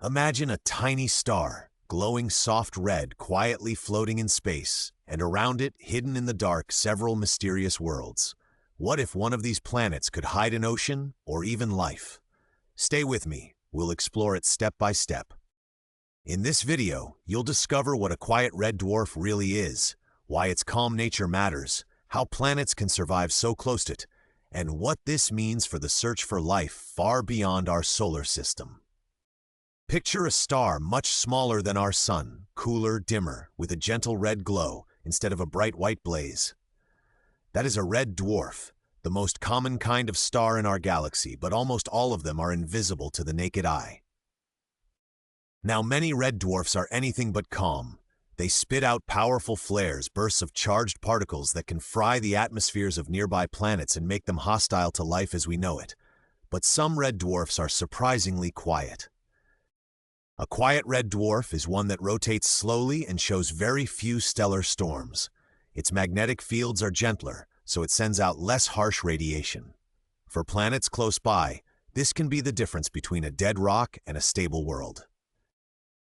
Imagine a tiny star, glowing soft red, quietly floating in space, and around it, hidden in the dark, several mysterious worlds. What if one of these planets could hide an ocean or even life? Stay with me, we'll explore it step by step. In this video, you'll discover what a quiet red dwarf really is, why its calm nature matters, how planets can survive so close to it, and what this means for the search for life far beyond our solar system. Picture a star much smaller than our sun, cooler, dimmer, with a gentle red glow instead of a bright white blaze. That is a red dwarf, the most common kind of star in our galaxy, but almost all of them are invisible to the naked eye. Now, many red dwarfs are anything but calm. They spit out powerful flares, bursts of charged particles that can fry the atmospheres of nearby planets and make them hostile to life as we know it. But some red dwarfs are surprisingly quiet. A quiet red dwarf is one that rotates slowly and shows very few stellar storms. Its magnetic fields are gentler, so it sends out less harsh radiation. For planets close by, this can be the difference between a dead rock and a stable world.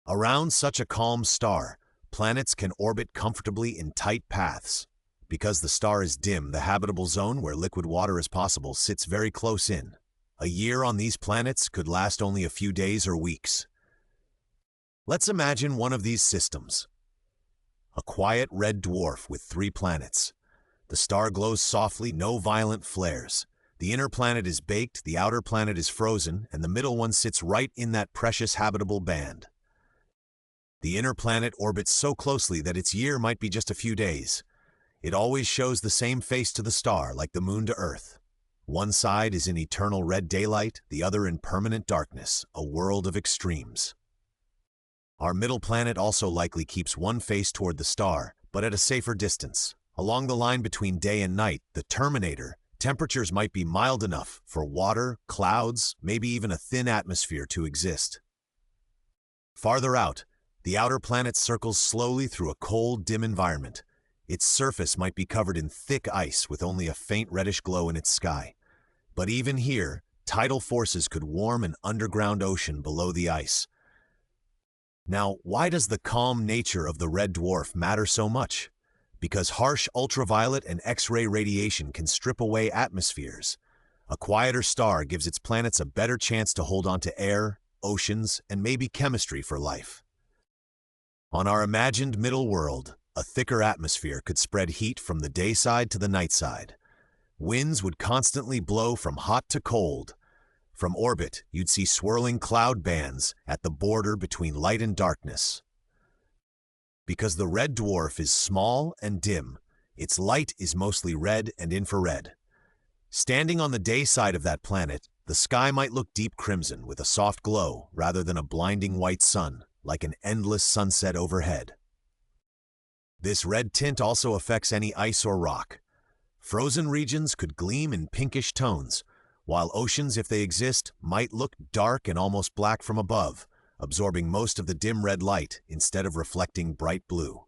Around such a calm star, planets can orbit comfortably in tight paths. Because the star is dim, the habitable zone where liquid water is possible sits very close in. A year on these planets could last only a few days or weeks. Let's imagine one of these systems. A quiet red dwarf with 3 planets. The star glows softly, no violent flares. The inner planet is baked, the outer planet is frozen, and the middle one sits right in that precious habitable band. The inner planet orbits so closely that its year might be just a few days. It always shows the same face to the star, like the moon to Earth. One side is in eternal red daylight, the other in permanent darkness, a world of extremes. Our middle planet also likely keeps one face toward the star, but at a safer distance. Along the line between day and night, the terminator, temperatures might be mild enough for water, clouds, maybe even a thin atmosphere to exist. Farther out, the outer planet circles slowly through a cold, dim environment. Its surface might be covered in thick ice with only a faint reddish glow in its sky. But even here, tidal forces could warm an underground ocean below the ice. Now, why does the calm nature of the red dwarf matter so much? Because harsh ultraviolet and X-ray radiation can strip away atmospheres. A quieter star gives its planets a better chance to hold on to air, oceans, and maybe chemistry for life. On our imagined middle world, a thicker atmosphere could spread heat from the day side to the night side. Winds would constantly blow from hot to cold. From orbit, you'd see swirling cloud bands at the border between light and darkness. Because the red dwarf is small and dim, its light is mostly red and infrared. Standing on the day side of that planet, the sky might look deep crimson with a soft glow rather than a blinding white sun, like an endless sunset overhead. This red tint also affects any ice or rock. Frozen regions could gleam in pinkish tones, while oceans, if they exist, might look dark and almost black from above, absorbing most of the dim red light instead of reflecting bright blue.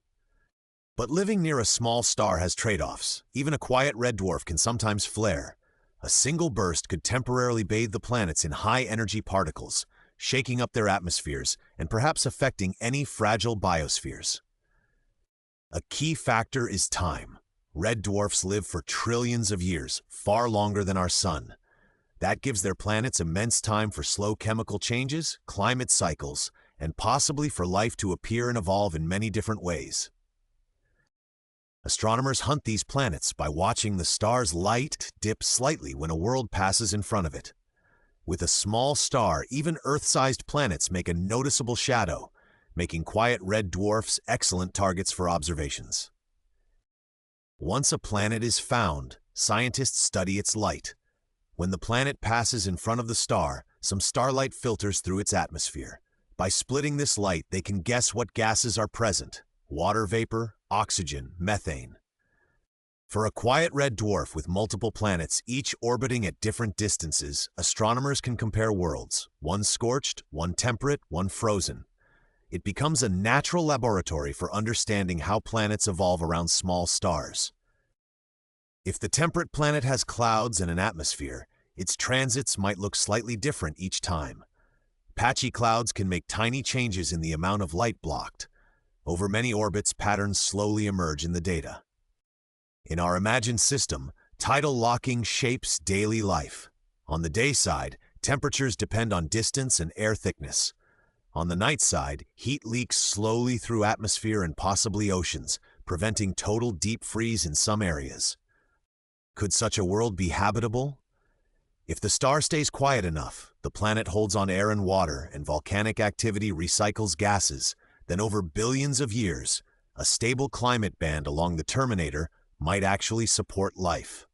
But living near a small star has trade-offs. Even a quiet red dwarf can sometimes flare. A single burst could temporarily bathe the planets in high-energy particles, shaking up their atmospheres and perhaps affecting any fragile biospheres. A key factor is time. Red dwarfs live for trillions of years, far longer than our sun. That gives their planets immense time for slow chemical changes, climate cycles, and possibly for life to appear and evolve in many different ways. Astronomers hunt these planets by watching the star's light dip slightly when a world passes in front of it. With a small star, even Earth-sized planets make a noticeable shadow, making quiet red dwarfs excellent targets for observations. Once a planet is found, scientists study its light. When the planet passes in front of the star, some starlight filters through its atmosphere. By splitting this light, they can guess what gases are present: water vapor, oxygen, methane. For a quiet red dwarf with multiple planets, each orbiting at different distances, astronomers can compare worlds, one scorched, one temperate, one frozen. It becomes a natural laboratory for understanding how planets evolve around small stars. If the temperate planet has clouds and an atmosphere, its transits might look slightly different each time. Patchy clouds can make tiny changes in the amount of light blocked. Over many orbits, patterns slowly emerge in the data. In our imagined system, tidal locking shapes daily life. On the day side, temperatures depend on distance and air thickness. On the night side, heat leaks slowly through atmosphere and possibly oceans, preventing total deep freeze in some areas. Could such a world be habitable? If the star stays quiet enough, the planet holds on air and water, and volcanic activity recycles gases, then over billions of years, a stable climate band along the terminator might actually support life.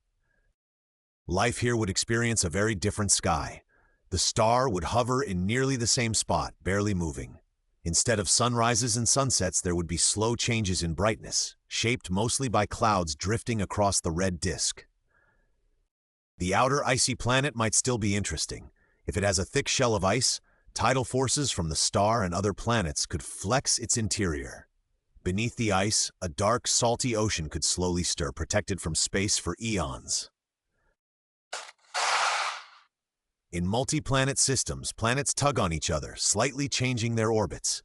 Life here would experience a very different sky. The star would hover in nearly the same spot, barely moving. Instead of sunrises and sunsets, there would be slow changes in brightness, shaped mostly by clouds drifting across the red disk. The outer icy planet might still be interesting. If it has a thick shell of ice, tidal forces from the star and other planets could flex its interior. Beneath the ice, a dark, salty ocean could slowly stir, protected from space for eons. In multi-planet systems, planets tug on each other, slightly changing their orbits.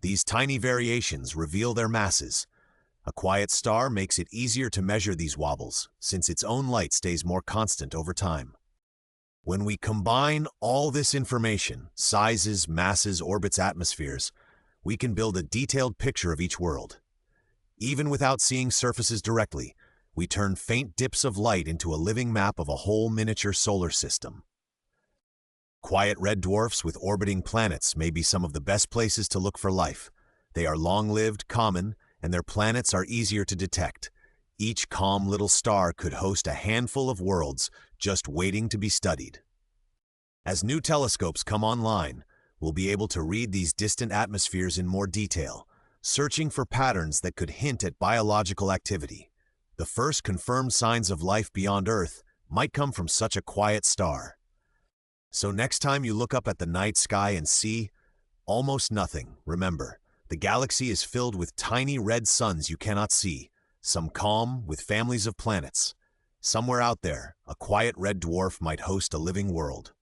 These tiny variations reveal their masses. A quiet star makes it easier to measure these wobbles, since its own light stays more constant over time. When we combine all this information, sizes, masses, orbits, atmospheres, we can build a detailed picture of each world. Even without seeing surfaces directly, we turn faint dips of light into a living map of a whole miniature solar system. Quiet red dwarfs with orbiting planets may be some of the best places to look for life. They are long-lived, common, and their planets are easier to detect. Each calm little star could host a handful of worlds just waiting to be studied. As new telescopes come online, we'll be able to read these distant atmospheres in more detail, searching for patterns that could hint at biological activity. The first confirmed signs of life beyond Earth might come from such a quiet star. So next time you look up at the night sky and see almost nothing, remember, the galaxy is filled with tiny red suns you cannot see, some calm with families of planets. Somewhere out there, a quiet red dwarf might host a living world.